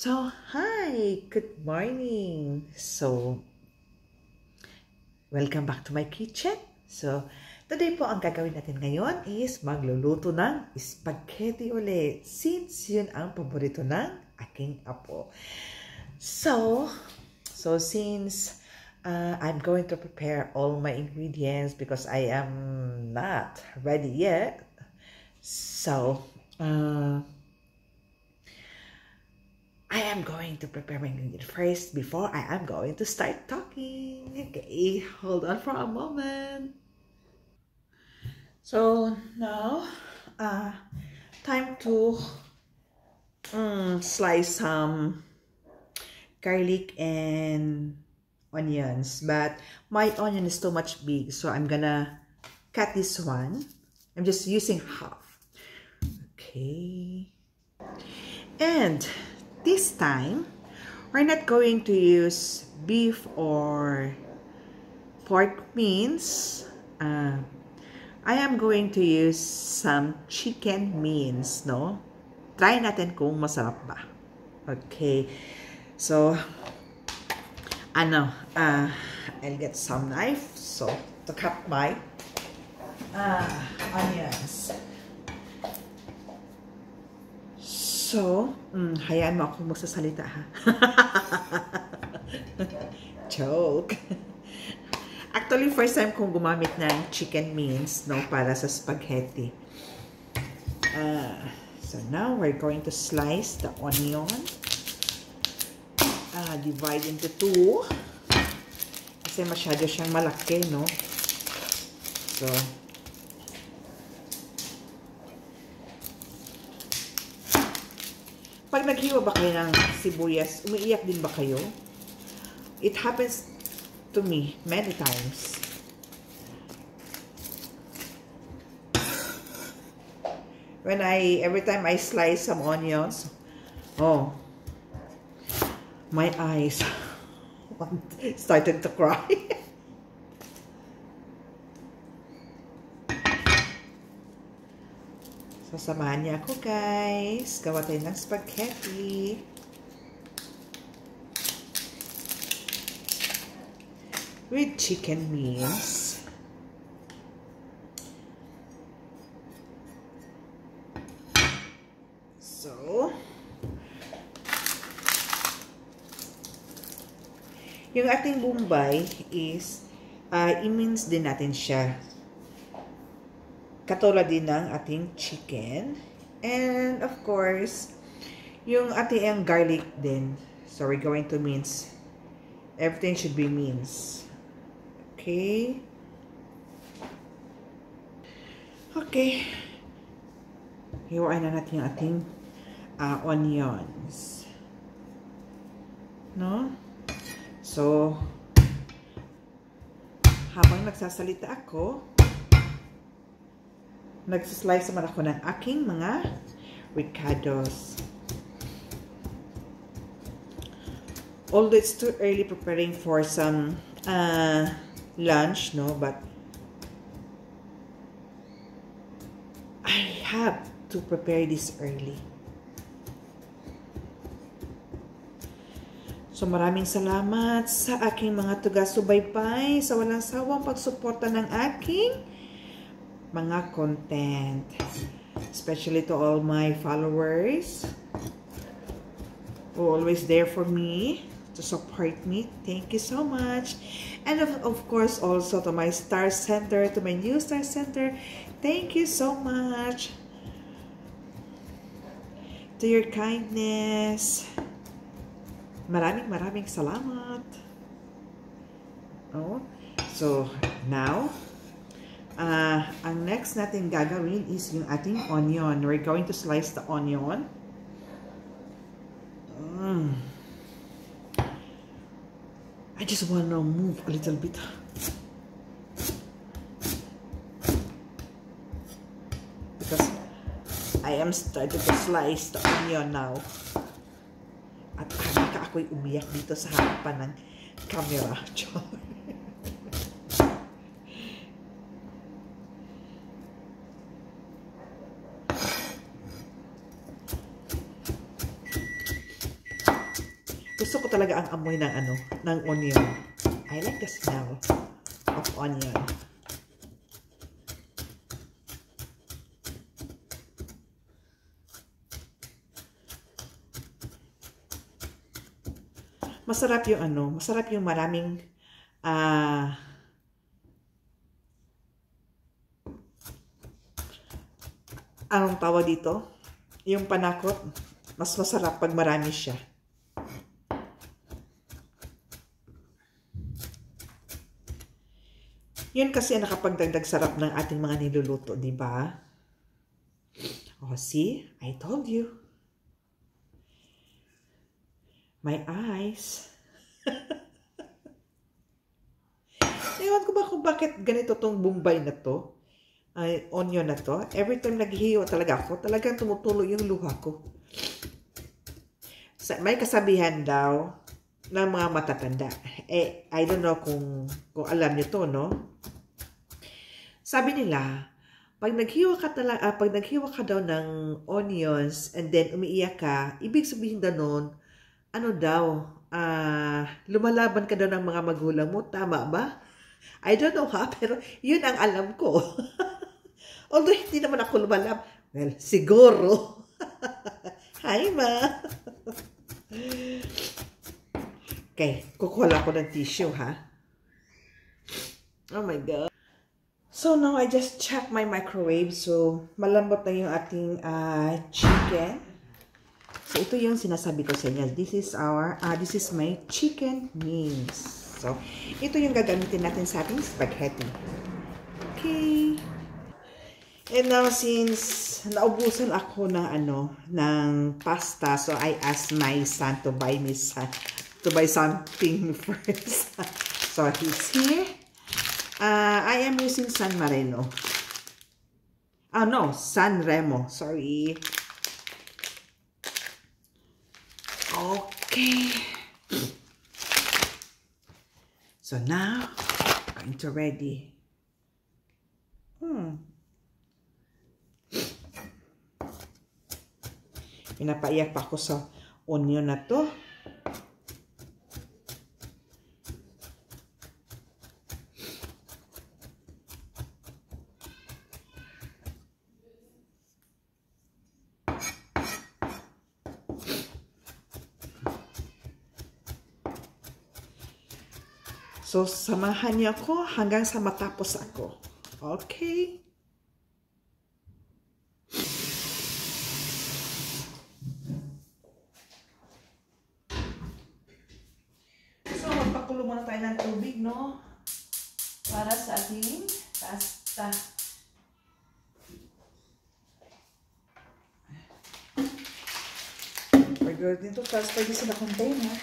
So, hi! Good morning! So, welcome back to my kitchen. So, today po ang gagawin natin ngayon is magluluto ng spaghetti ulit since yun ang paborito ng aking apo. So since I'm going to prepare all my ingredients because I am not ready yet. So, I am going to prepare my ingredients first before I am going to start talking. Okay, hold on for a moment. So now, time to slice some garlic and onions. But my onion is too much big, so I'm gonna cut this one. I'm just using half. Okay. And this time, we're not going to use beef or pork mince. I am going to use some chicken mince, no? Try natin kung masarap ba. Okay. So, I'll get some knife so to cut my onions. So, hayaan mo ako magsasalita ha. Joke. Actually, first time kong gumamit ng chicken mince, no, para sa spaghetti. So now we're going to slice the onion. Divide into two. Kasi masyado siyang malaki, no? So, pag naghiwa ba kayo ng sibuyas, umiiyak din ba kayo? It happens to me many times. Every time I slice some onions, oh, my eyes started to cry. So, samahan niya ako, guys. Gawa tayo ng spaghetti. With chicken mince. So, yung ating bombay is, i-mince din natin siya. Katulad din ng ating chicken. And, of course, yung ating garlic din. So, we're going to mince. Everything should be minced. Okay. Okay. Hiwain na natin yung ating onions. No? So, habang nagsasalita ako, nagsislice naman ako ng aking mga ricados. Although it's too early preparing for some lunch, no, but I have to prepare this early. So, maraming salamat sa aking mga taga-subaybay sa walang sawang pagsuporta ng aking mga content. Especially to all my followers who are always there for me, to support me. Thank you so much. And of course, also to my Star Center, to my new Star Center. Thank you so much. To your kindness. Maraming salamat. Oh, so now, ang next natin gagawin is yung ating onion. We're going to slice the onion. I just want to move a little bit. Because I am starting to slice the onion now. At ako'y umiyak dito sa harapan ng camera. Gusto ko talaga ang amoy ng ano, ng onion. I like the smell of onion. Masarap yung ano, masarap yung maraming anong tawag dito? Yung panakot, mas masarap pag marami siya. Yun kasi nakapagdagdag sarap ng ating mga niluluto, di ba? Oh, see? I told you. My eyes. Ewan ko ba kung bakit ganito tong Bombay na to. Ay, onion na to. Every time naghihiwa talaga ako, talagang tumutulo yung luha ko. May kasabihan daw ng mga matatanda. I don't know kung alam niyo to, no? Sabi nila, pag naghiwa ka daw ng onions and then umiiyak ka, ibig sabihin daw nun, ano daw, lumalaban ka daw ng mga magulang mo. Tama ba? I don't know ha, pero yun ang alam ko. Although hindi naman ako lumalab. Well, siguro. Hi, ma. Okay, kukuha lang ako ng tissue, ha? Oh my God. So now I just check my microwave. So, malambot na yung ating chicken. So, ito yung sinasabi ko sa inyo. This is my chicken wings. So, ito yung gagamitin natin sa ating spaghetti. Okay. And now, since naubusan ako ng pasta, so I asked my son to buy something first. So, he's here. I am using San Marino. No, San Remo. Sorry. Okay. So now, I'm going to ready. Pinapaiyak pa ako sa onion na to. So, samahan niyo ako hanggang sa matapos ako. Okay? So, magpakulo muna tayo ng tubig, no? Para sa ating pasta. Pag dito, tapos pwede sa container.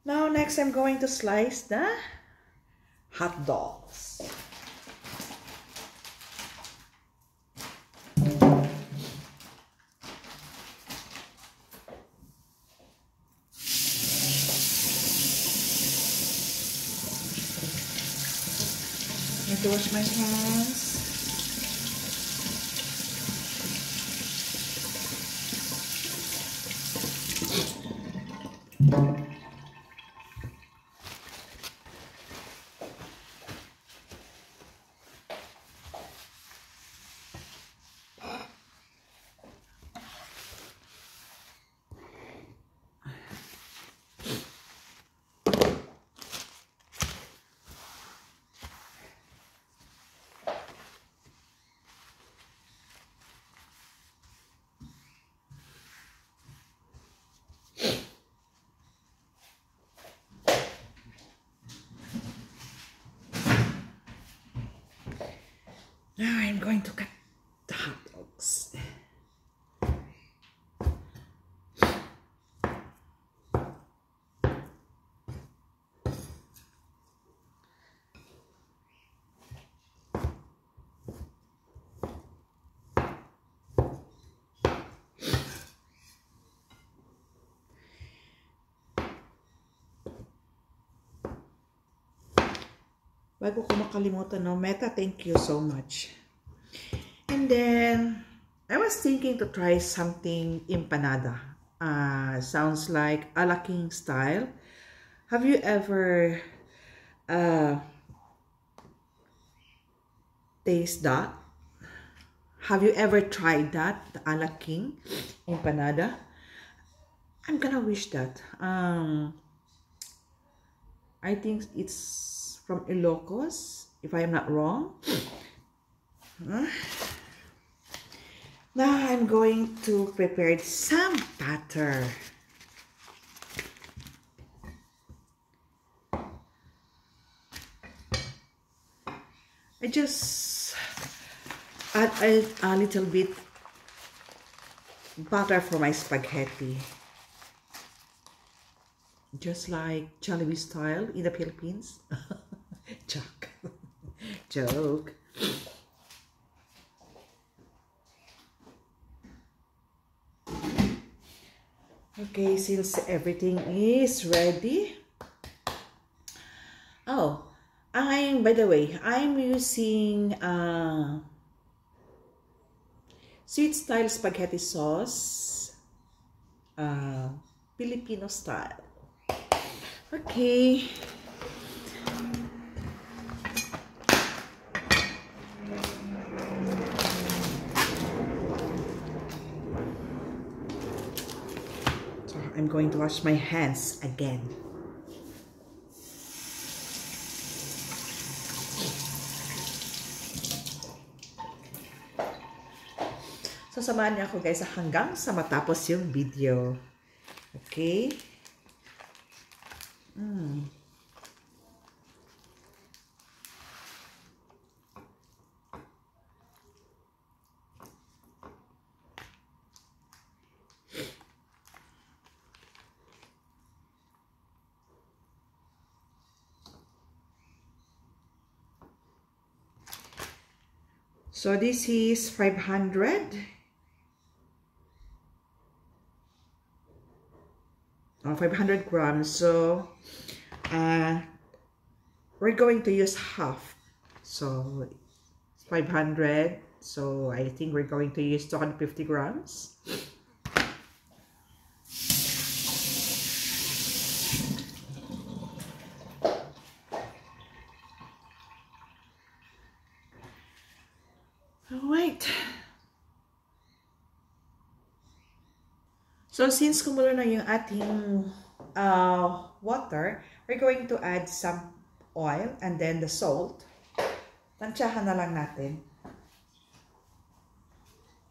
Now, next I'm going to slice the hot dogs. I have to wash my hands. Now I'm going to cut the hot dogs. Bago ko makalimutan, no, Meta, thank you so much. And then, I was thinking to try something empanada. Sounds like Ala King style. Have you ever taste that? Have you ever tried that, the Ala King empanada? I'm gonna wish that. I think it's from Ilocos, if I am not wrong. Now I'm going to prepare some batter. I just add a little bit butter for my spaghetti. Just like Jollibee style in the Philippines. Joke. Joke. Okay, since everything is ready. Oh, by the way, I'm using sweet style spaghetti sauce, Filipino style. Okay. So I'm going to wash my hands again. So samahan niyo ako guys hanggang sa matapos yung video. Okay? So this is 500. 500 grams. So we're going to use half. So 500. So I think we're going to use 250 grams. Alright. So since kumulo na yung ating water, we're going to add some oil and then the salt. Tansyahan na lang natin.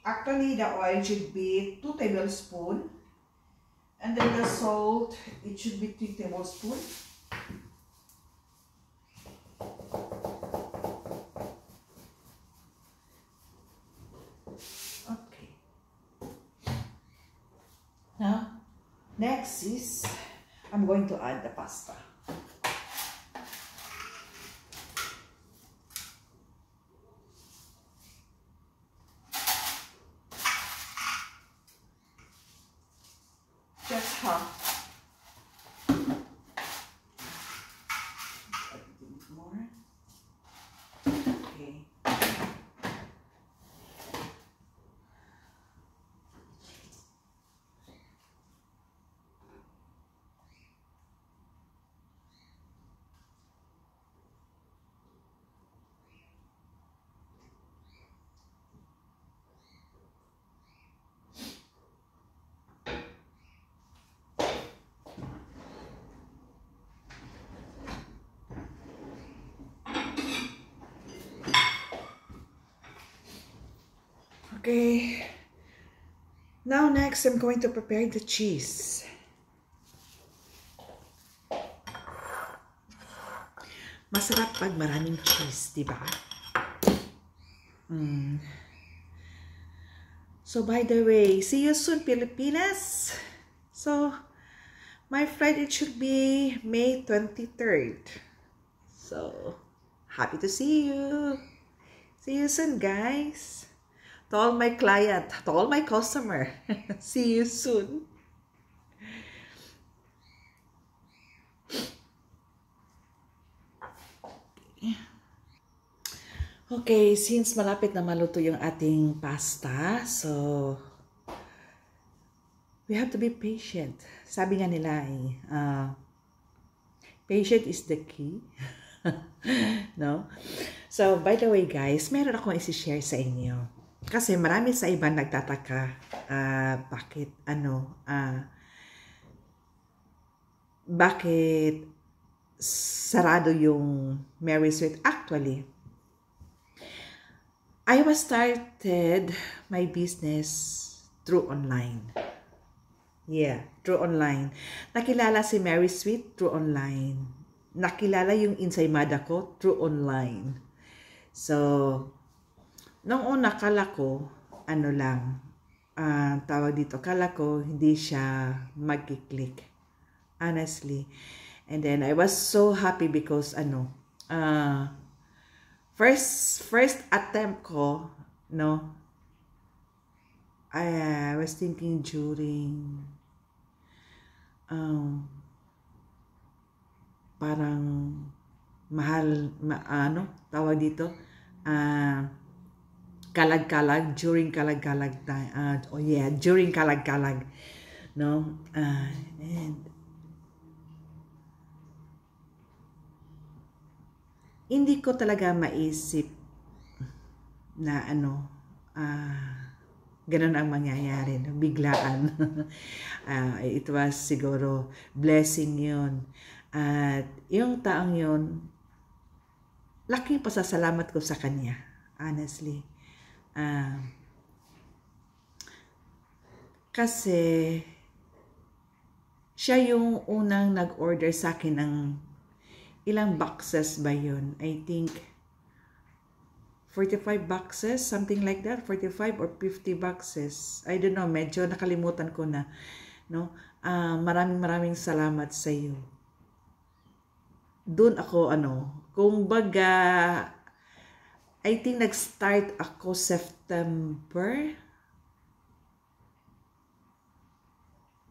Actually, the oil should be 2 tablespoons. And then the salt, it should be 3 tablespoons. Okay. Now, next is, I'm going to add the pasta. Just half. A bit more. Okay. Okay, now next I'm going to prepare the cheese. Masarap pag maraming cheese, di ba? So by the way, see you soon, Pilipinas. So my flight, it should be May 23rd. So happy to see you. See you soon, guys. To all my client, to all my customer, see you soon. Okay, since malapit na maluto yung ating pasta, so we have to be patient. Sabi nga nila patient is the key. No? So, by the way guys, meron akong isi-share sa inyo. Kasi marami sa iba nagtataka, bakit sarado yung Mary Sweet. Actually, I was started my business through online. Yeah, through online. Nakilala si Mary Sweet through online. Nakilala yung Insaymada ko through online. So, nung una kala ko, tawag dito, kala ko hindi siya magkiklik. Honestly. And then I was so happy because first attempt ko, no, I was thinking during parang tawag dito, kalag-kalag, during kalag-kalag, during kalag-kalag, no, and hindi ko talaga maisip na ganun ang mangyayari, no? Biglaan. It was siguro blessing yun. At yung taong yun, laking pasasalamat ko sa kanya, honestly. Kasi siya yung unang nag-order sa akin ng ilang boxes ba yun? I think 45 boxes, something like that, 45 or 50 boxes. I don't know, medyo nakalimutan ko na, no? Maraming salamat sa iyo. Doon ako kung baga, I think nag-start ako September.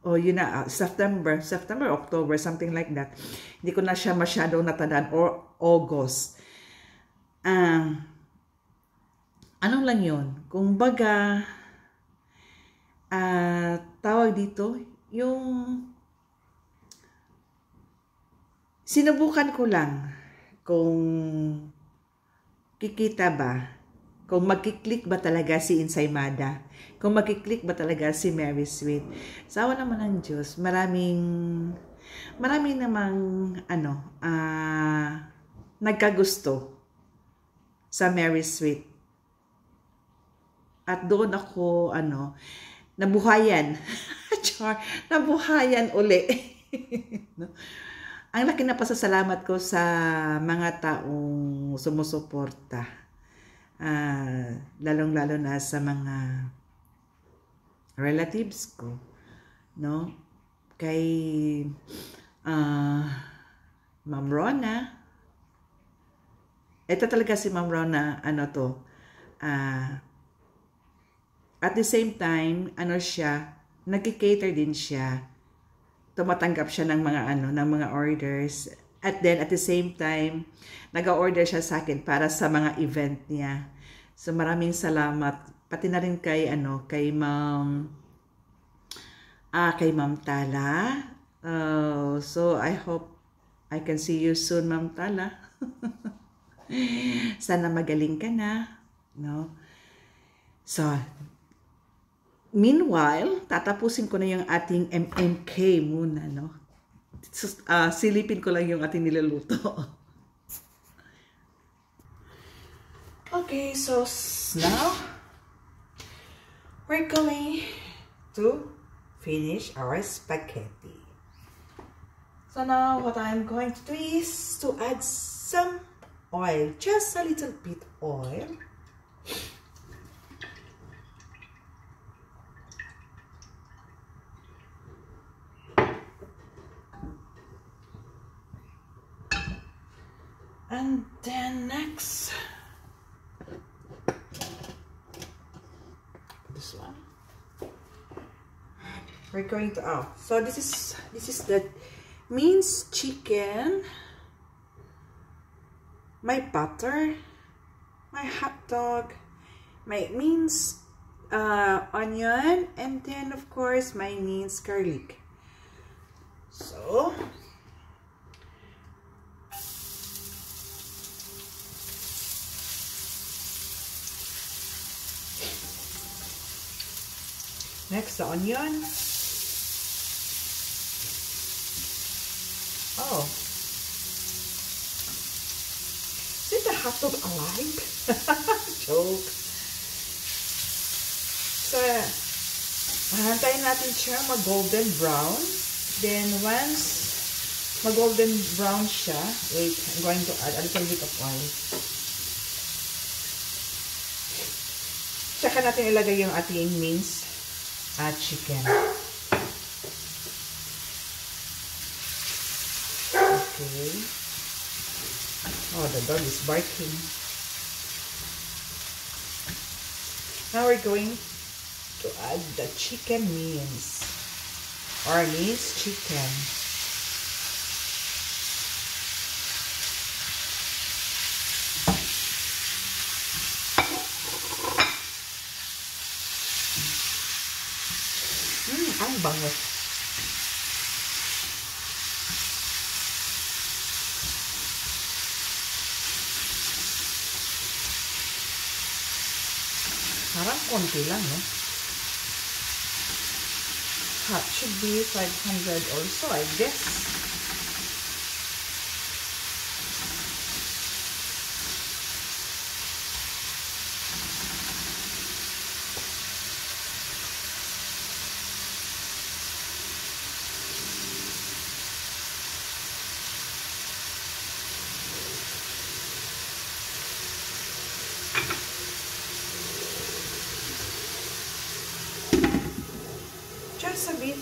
O yun na, September, October, something like that. Hindi ko na siya masyadong natandaan, or August. Ano lang yun? Kung baga, tawag dito, yung sinubukan ko lang kung kikita ba, kung magkiklik ba talaga si Insaymada, kung magkiklik ba talaga si Mary Sweet. Sa awa naman ng Diyos, maraming namang nagkagusto sa Mary Sweet. At doon ako nabuhayan. Nabuhayan uli. No? Ang laki na pasasalamat ko sa mga taong sumusuporta. Lalong-lalo na sa mga relatives ko, no? Kay Ma'am Rona. Ito talaga si Ma'am Rona, at the same time, siya, nagki-cater din siya. Tumatanggap siya ng mga orders. At then, at the same time, nag-order siya sa akin para sa mga event niya. So, maraming salamat. Pati na rin kay Ma'am Tala. So, I hope I can see you soon, Ma'am Tala. Sana magaling ka na, no? So, meanwhile, tatapusin ko na yung ating MMK muna, no? Silipin ko lang yung ating niluluto. Okay, so now we're going to finish our spaghetti. So now what I'm going to do is to add some oil, just a little bit oil. And then next, this one, we're going to so this is the minced chicken my butter, my hot dog, my minced onion, and then of course my minced garlic. So next, the onion. Oh, is the hot dog alive? Joke. So, mahantayin natin siya mag-golden brown. Then, once mag-golden brown siya, wait, I'm going to add a little bit of oil. Tsaka natin ilagay yung ating minced chicken. Okay. Oh, the dog is barking. Now we're going to add the chicken mince or minced chicken. Ang bango. Parang konti lang, no? Hot should be 500 or so, I guess. Just a bit.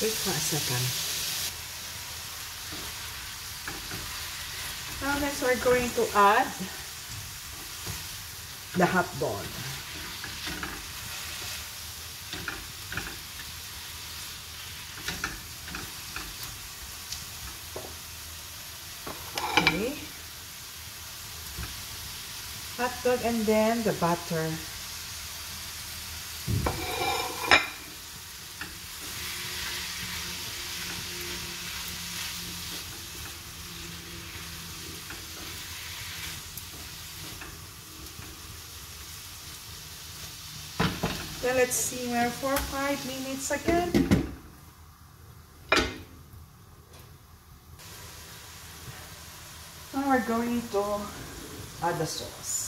Wait for a second. Now next we're going to add the hot dog. Okay. Hot dog and then the butter. Then let's simmer for 5 minutes again. Now we're going to add the sauce.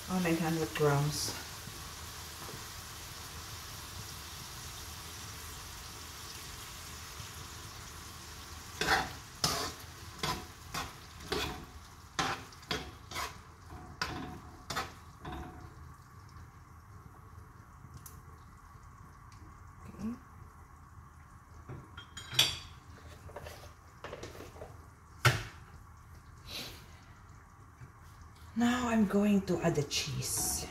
Oh, 900 grams. Now I'm going to add the cheese.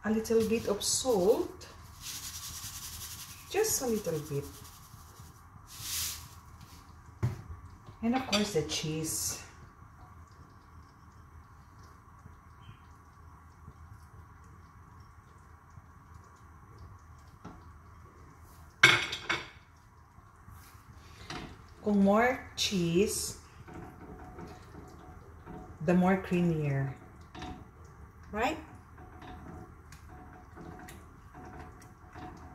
a little bit of salt. Just a little bit. And of course the cheese. Kung more cheese, the more creamier. Right?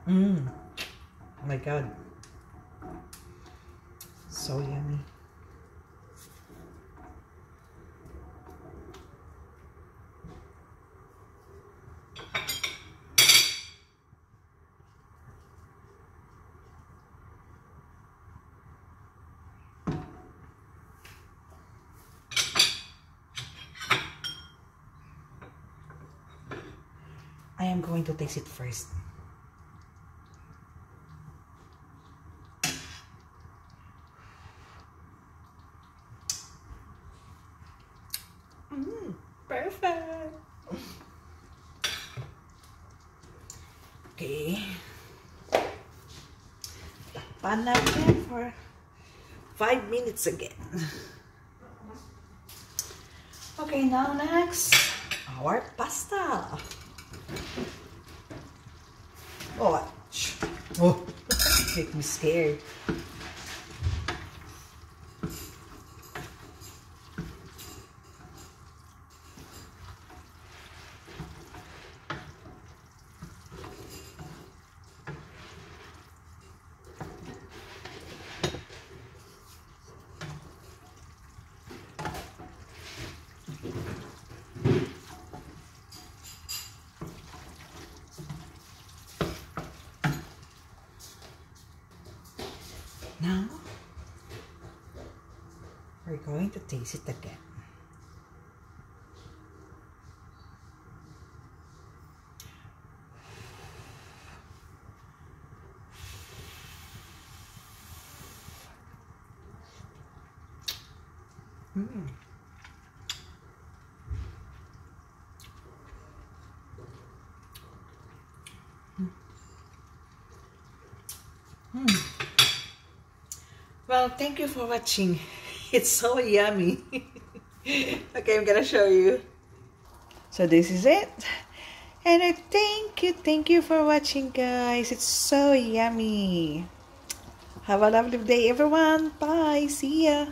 Oh my god. So yummy. I am going to taste it first. Perfect. Okay. Takpan natin for 5 minutes again. Okay, now next, our pasta. Watch. Oh, make me scared. Now, we're going to taste it again. Well, thank you for watching. It's so yummy. Okay, I'm gonna show you. So this is it. And I thank you for watching, guys. It's so yummy. Have a lovely day, everyone. Bye. See ya.